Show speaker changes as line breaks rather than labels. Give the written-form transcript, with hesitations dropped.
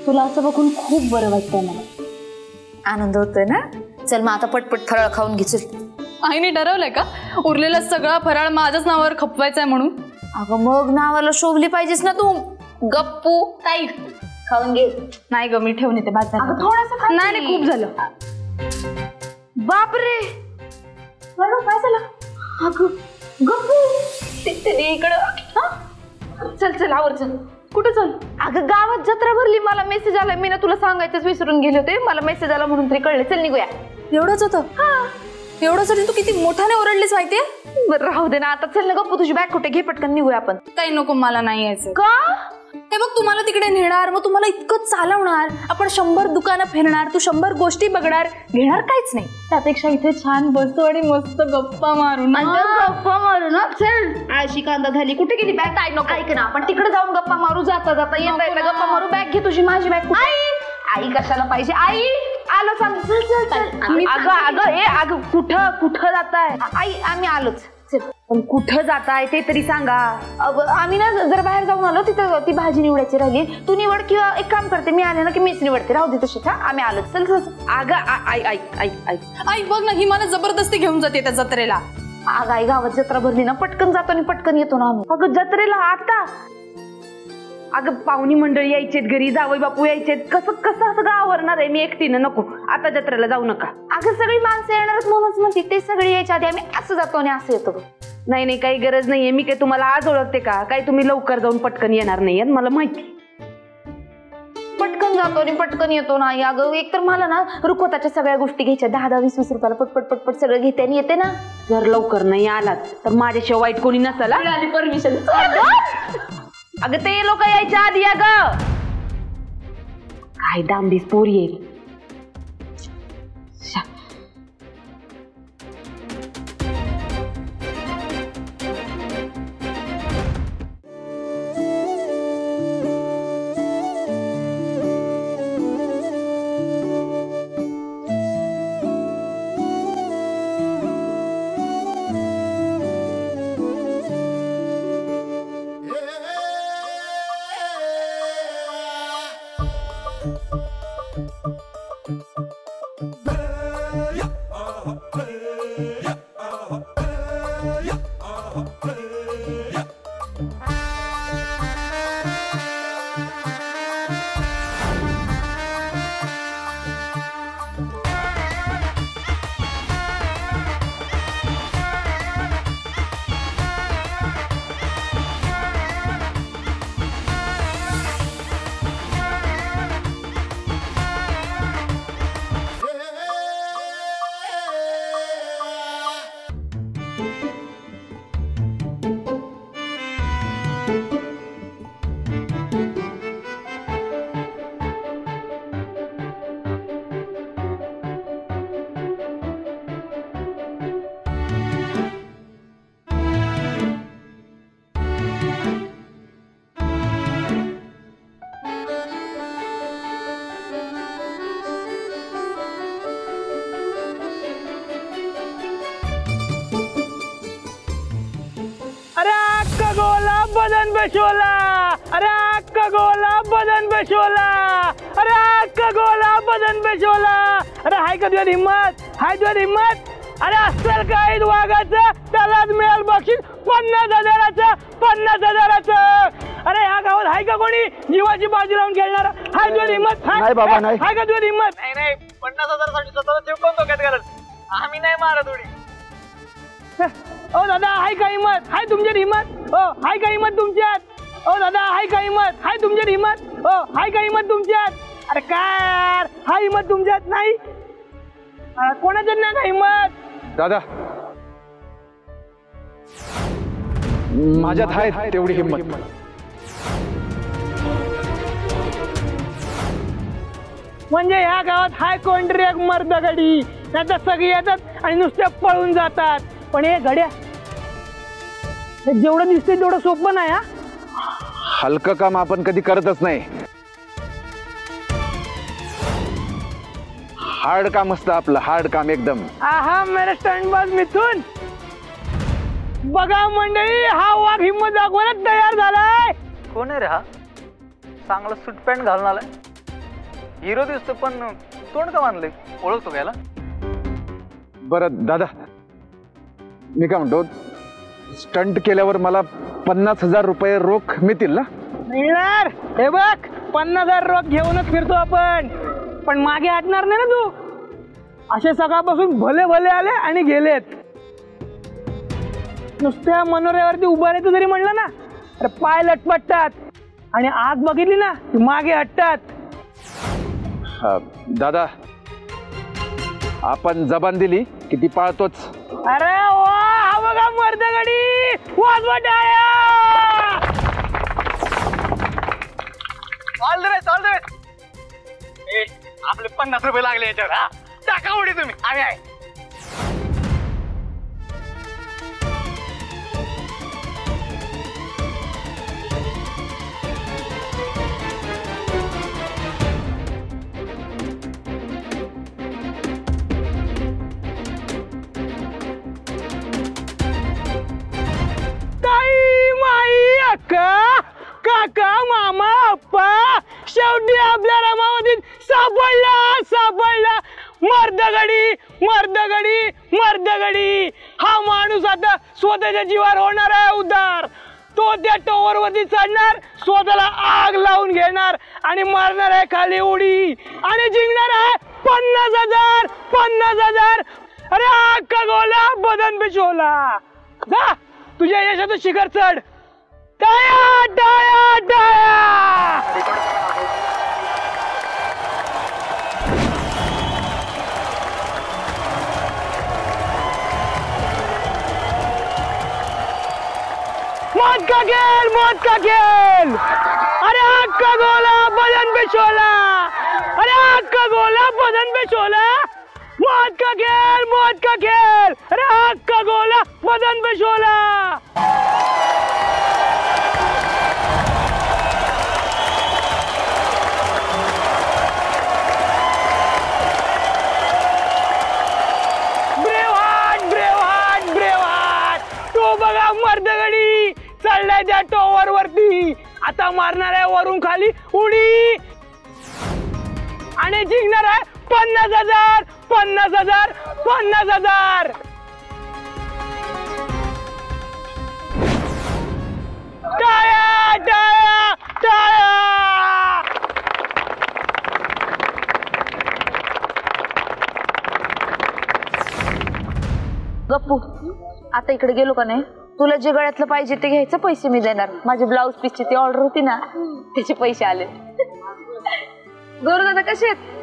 तुला असं बघून खूप बरं वाटतंय मला.
आनंद होतोय ना? चल मग आता पटपट फराळ खाऊन घे. चल.
आईने ठरवलंय का उरलेला सगळा फराळ माझ्याच नावावर खपवायचा आहे म्हणून?
अगं मग नावाला शोभली पाहिजेस ना तू. गप्पू ताई खाऊन घे.
नाही ग मी ठेवून येते बाद झालं.
थोडंसं
नाही खूप झालं.
बापरे काय झालं? अगं गप्पू ते इकडं. चल चल आवर चल.
कुठे चल?
अगं गावात जत्रा भरली. मला मेसेज आला. मी ना तुला सांगायचंच विसरून गेले होते. मला मेसेज आला म्हणून तरी कळले. चल निघूया.
एवढंच होतं? एवढ्यासाठी तू किती मोठ्याने ओरडलीस माहितीये?
बरं राहू दे ना आता. चल ना गप्पू तुझी बॅग कुठे? घे पटकन निघूया आपण.
काही नको मला नाही यायचं.
का?
हे बघ तुम्हाला तिकडे नेणार मग तुम्हाला इतकं चालवणार. आपण 100 दुकानं फिरणार. तू 100 गोष्टी बघणार. घेणार काहीच नाही. त्यापेक्षा इथे छान बसू आणि मस्त गप्पा मारू ना.
गप्पा मारू ना. चल. आळशी कांदा झाली. कुठे गेली बॅग? काय नको. ऐक ना आपण तिकडे जाऊन गप्पा मारू. जाता जाता येता येता गप्पा मारू. बॅग घे तुझी. माझी बॅग. आई कशाला पाहिजे? आई आलो. सांग. चल चल चल. अगं कुठं जाताय? आई आम्ही आलोच. चल. पण कुठं जाताय ते तरी सांगा. आम्ही ना जर बाहेर जाऊन आलो. तिथं ती भाजी निवडायची राहिली. तू निवड किंवा एक काम करते मी आले ना की मीच निवडते. राहू दे तशीच. आम्ही आलो. चल चल. अगं आई
बघ ना ही मला जबरदस्ती घेऊन जाते त्या जत्रेला.
अगं आई गावात जत्रा भरली ना पटकन जातो आणि पटकन येतो ना आम्ही. अगं जत्रेला आता? अगं पाहुणी मंडळी यायचेत घरी. जावई बापू यायचेत. कसं असं आवरणार आहे मी एकटीनं? नको आता जत्रेला जाऊ नका. अगं सगळी माणसं येणारच म्हणूनच म्हणते. ते सगळे यायच्या आधी आम्ही असं जातो आणि असं येतो. नाही काही गरज नाहीये. मी काय तुम्हाला आज ओळखते का? काही तुम्ही लवकर जाऊन पटकन येणार नाहीये मला माहिती. पटकन जातो आणि पटकन येतो ना. अगं एकतर मला ना रुखवताच्या सगळ्या गोष्टी घ्यायच्या. 10-20 रुपयाला पटपट सगळं घेते आणि येते ना. जर लवकर नाही आलात तर माझ्याशिवाय वाईट कोणी नसेल. परमिशन. अगं ते लोक यायच्या आधी. अगं काय दांबीस पोरी येईल.
बदन पे शोला. अरे आका गोला बदन पे शोला. अरे आका गोला बदन पे शोला. अरे हाय का तुझ्यात हिम्मत? हाय तुझ्यात हिम्मत? अरे असेल काय वागाचं त्यालाच मिळेल बक्षीस 50,000चं. 50,000चं. अरे ह्या गावात हाय का कोणी जीवाची बाजी लावून खेळणार? हाय तुझ्यात हिम्मत?
नाही बाबा नाही.
हाय का तुझ्यात हिम्मत? नाही 50,000साठी स्वतःला चिपकून धोक्यात घालत. आम्ही नाही मारत उडी. ओ दादा हाय का हिम्मत? हाय तुमच्यात हिम्मत? ओ हाय का हिम्मत तुमच्यात? ओ दादा हाय का हिम्मत? हाय तुमच्यात हिम्मत? ओ हाय का हिम्मत तुमच्यात? अरे काय हाय हिम्मत तुमच्यात नाही? कोणाच्यात नाही का हिम्मत?
दादा माझ्यात आहे तेवढी हिम्मत.
म्हणजे ह्या गावात हाय कोणतरी एक मर्दगडी. नाही सगळी येतात आणि नुसत्या पळून जातात. पण हे घड्या जेवढं दिसते तेवढं सोपं नाही.
हलकं काम आपण कधी करतच नाही. हार्ड काम असतं आपलं. हार्ड काम एकदम.
आहा मेरे स्टंटबाज मिथून. बघा मंडळी हा वाघ हिम्मत दाखवायला तयार झालाय.
कोण आहे रे हा? चांगला सूट पॅन्ट घालून आलाय.
हिरो दिसतो पण तोंड का मानलंय, ओळखतो घ्यायला?
बरं दादा, मी काय म्हणतो, स्टंट केल्यावर मला 50,000 रुपये रोख मिळतील ना?
मिळणार. हे बघ, 50,000 रोख घेऊनच फिरतो आपण, पण मागे हटणार नाही ना तू. असे सकाळपासून भले भले आले आणि गेलेत. नुसत्या मनोऱ्यावरती उभा राहायचं जरी म्हणलं ना तर पाय लटपटतात आणि आग बघितली ना की मागे हटतात.
दादा, आपण जबान दिली की ती पाळतोच.
अरे वा, हा बघा मर्दगडी, वाजवा टाळ्या. All the best, all the best. आपले 50 रुपये लागले याच्यावर. हा, टाका उडी तुम्ही, आम्ही आहे. काका, मामा, अप्पा, शेवटी आपल्या रमावतीत सापडला मर्दगडी, मर्दगडी, मर्दगडी. हा माणूस आता स्वतःच्या जीवावर होणार आहे उद्धार. तो त्या टॉवर वरती चढणार, स्वतःला आग लावून घेणार आणि मारणार आहे खाली उडी आणि जिंकणार आहे 50,000. 50,000. अरे अख्खा गोला बदन बिछोला. जा, तुझ्या यशाचं शिखर चढ. टाळ्या, टाळ्या, टाळ्या. मौत का खेल, मौत का खेल. अरे अख्खा गोला बदन बिछोला. अरे अख्खा गोला बदन बिछोला. मौत का खेल, मौत का खेल. अरे अख्खा गोला बदन बिछोला. मर्दगडी चढलाय त्या टॉवर वरती, आता मारणार आहे वरून खाली उडी आणि जिंकणार आहे 50,000. 50,000. 50,000. टाळ्या, टाळ्या, टाळ्या.
गप्पू, आता इकडे गेलो का नाही, तुला जे गळ्यातलं पाहिजे ते घ्यायचं, पैसे मी देणार. माझी ब्लाऊज पीसची ती ऑर्डर होती ना, त्याचे पैसे आले. गौरव दादा कसे आहेत?